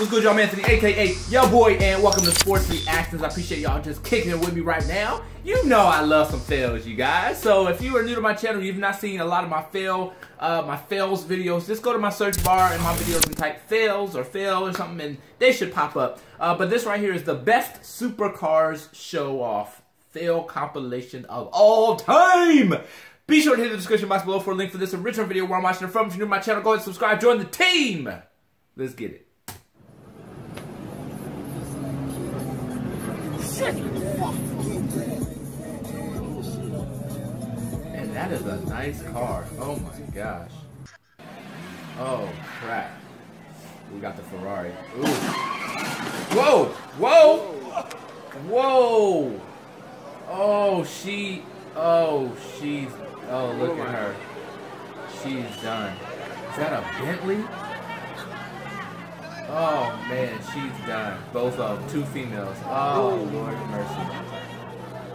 What's good, y'all? I'm Anthony, aka Yo Boy, and welcome to Sports Reactions. I appreciate y'all just kicking it with me right now. You know I love some fails, you guys. So if you are new to my channel, you've not seen a lot of my fails videos, just go to my search bar in my videos and type fails or fail or something, and they should pop up. But this right here is the best supercars show off fail compilation of all time. Be sure to hit the description box below for a link for this original video where I'm watching it from. If you're new to my channel, go ahead and subscribe, join the team. Let's get it. And that is a nice car. Oh my gosh. Oh crap. We got the Ferrari. Ooh. Whoa! Whoa! Whoa! Oh, look at her. She's done. Is that a Bentley? Oh man, she's done. Both of them, two females. Oh Lord mercy.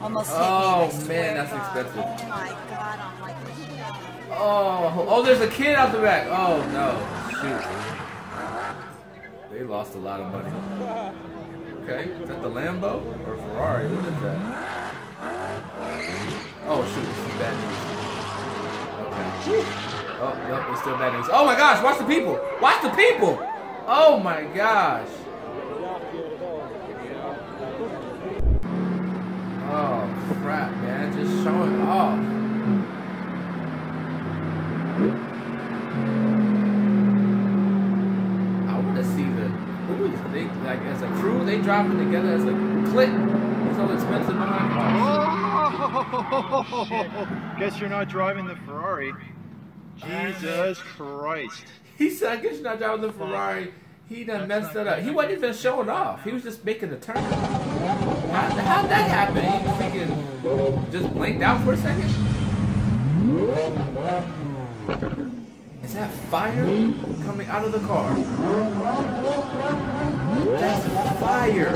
Almost hit me. Man, that's expensive. Oh my God, I'm like, Oh, there's a kid out the back. Oh no, shoot. They lost a lot of money. Okay, is that the Lambo or Ferrari? What is that? Oh shoot, this is bad news. Okay. Oh, nope, it's still bad news. Oh my gosh, watch the people! Watch the people! Oh my gosh. Oh crap, man. Just showing off. I want to see they like as a crew, they driving together as a clique. It's so expensive behind Oh, guess you're not driving the Ferrari. Jesus Christ. He said, I guess you're not driving the Ferrari. He done messed that up. He wasn't even showing off. He was just making a turn. How'd that happen? He freaking just blinked out for a second? Is that fire coming out of the car? That's fire.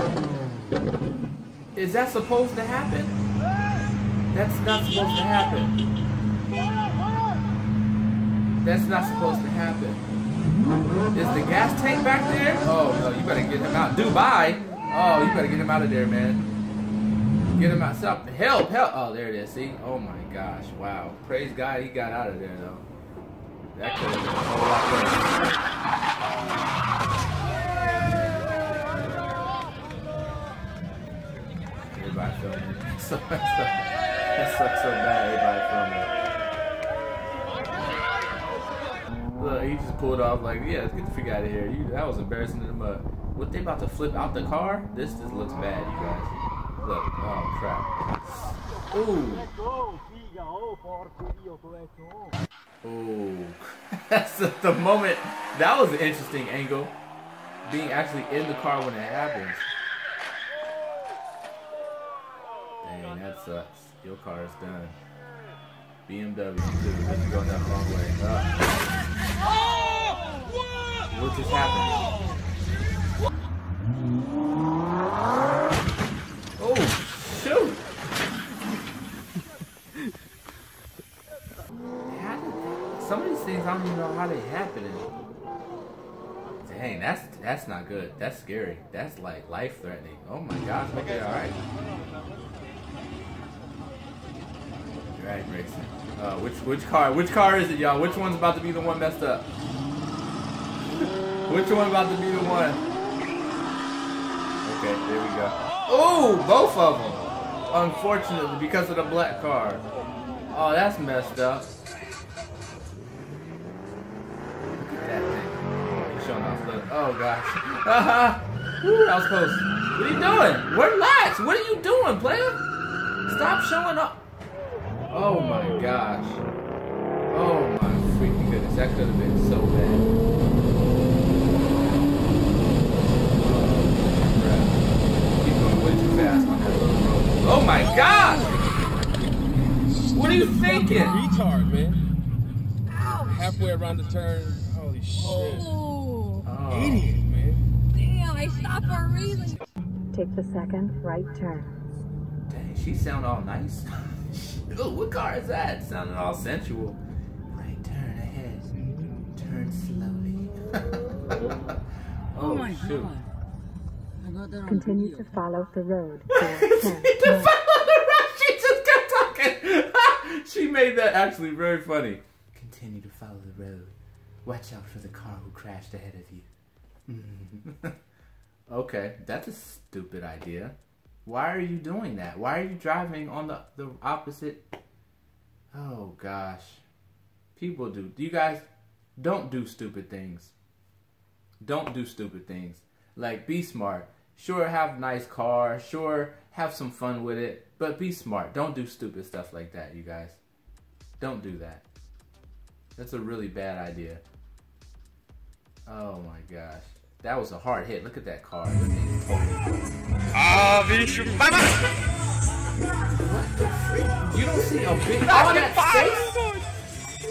Is that supposed to happen? That's not supposed to happen. That's not supposed to happen. Is the gas tank back there? Oh no, you better get him out. Dubai! Oh, you better get him out of there, man. Get him out. Stop. Help, help. Oh, there it is. See? Oh my gosh. Wow. Praise God he got out of there though. That could have been a whole lot worse. Everybody filming. That sucks so bad, everybody filming. Look, he just pulled off like, yeah, let's get the freak out of here. That was embarrassing in the mud. What, they about to flip out the car? This just looks bad, you guys. Look, oh crap. Ooh. Ooh. That's the moment. That was an interesting angle. Being actually in the car when it happens. Dang, that sucks. Your car is done. BMW, too. This is going that wrong way. What just happened? Oh, shoot! Some of these things, I don't even know how they happen. Dang, that's not good. That's scary. That's like life-threatening. Oh my gosh, okay, all right. Drag racing. Which car is it, y'all? Which one's about to be the one messed up? Which one about to be the one? Okay, there we go. Oh, both of them. Unfortunately, because of the black car. Oh, that's messed up. Look at that thing. He's showing off. Look. Oh gosh. Woo, that was close. What are you doing? Relax. What are you doing, player? Stop showing up. Oh my gosh. Oh my freaking goodness. That could have been so bad. He's going way too fast on that little road. Oh my gosh! What are you thinking? Retard, man. Halfway around the turn. Holy shit. oh. Idiot, man. Damn, I stopped for a reason. Take the second right turn. Dang, she sound all nice. Ooh, what car is that? Sounding all sensual. Right turn ahead. Turn slowly. Oh my shoot. God. I got that on Continue video. to follow the road for 10 To miles. follow the road. She just kept talking. She made that actually very funny. Continue to follow the road. Watch out for the car who crashed ahead of you. Okay, that's a stupid idea. Why are you doing that? Why are you driving on the opposite? Oh gosh. People do. You guys, don't do stupid things. Don't do stupid things. Like, be smart. Sure, have nice car. Sure, have some fun with it. But be smart. Don't do stupid stuff like that, you guys. Don't do that. That's a really bad idea. Oh my gosh. That was a hard hit. Look at that car. That thing's totally... What the freak? You don't see a big... All that space?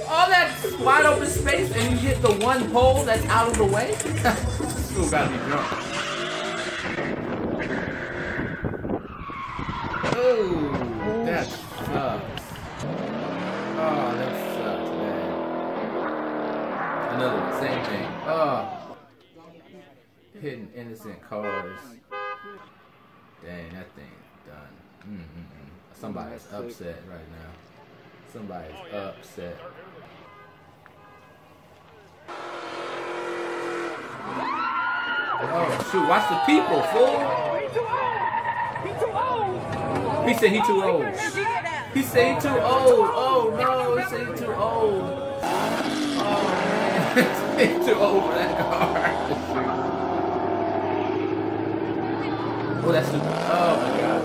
All that wide open space and you hit the one pole that's out of the way? Still gotta be drunk. Oh, that sucks. Oh, that sucks, man. Another one, same thing. Oh. Hitting innocent cars. Dang, that thing's done. Somebody's upset right now. Somebody's upset. Oh shoot, watch the people, fool! He said he too old. He said he too old. Oh no, he said he too old. Oh man, he's too old for that car. Oh, that's stupid. Oh my god.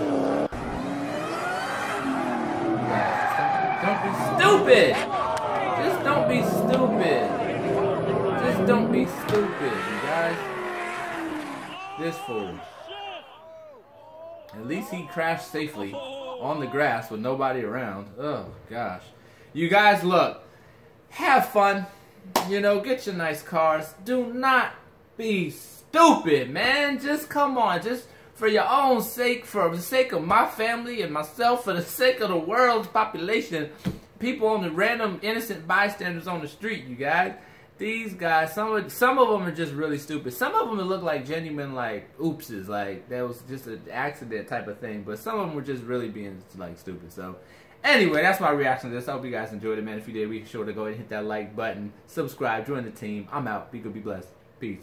Don't be stupid! Just don't be stupid. Just don't be stupid, you guys. This fool. At least he crashed safely on the grass with nobody around. Oh gosh. You guys, look. Have fun. You know, get your nice cars. Do not be stupid, man. Just come on. Just for your own sake, for the sake of my family and myself, for the sake of the world's population, people on the random innocent bystanders on the street, you guys. These guys, some of them are just really stupid. Some of them look like genuine, like, oopses, like, that was just an accident type of thing. But some of them were just really being, like, stupid. So, anyway, that's my reaction to this. I hope you guys enjoyed it, man. If you did, be sure to go ahead and hit that like button. Subscribe, join the team. I'm out. Be good, be blessed. Peace.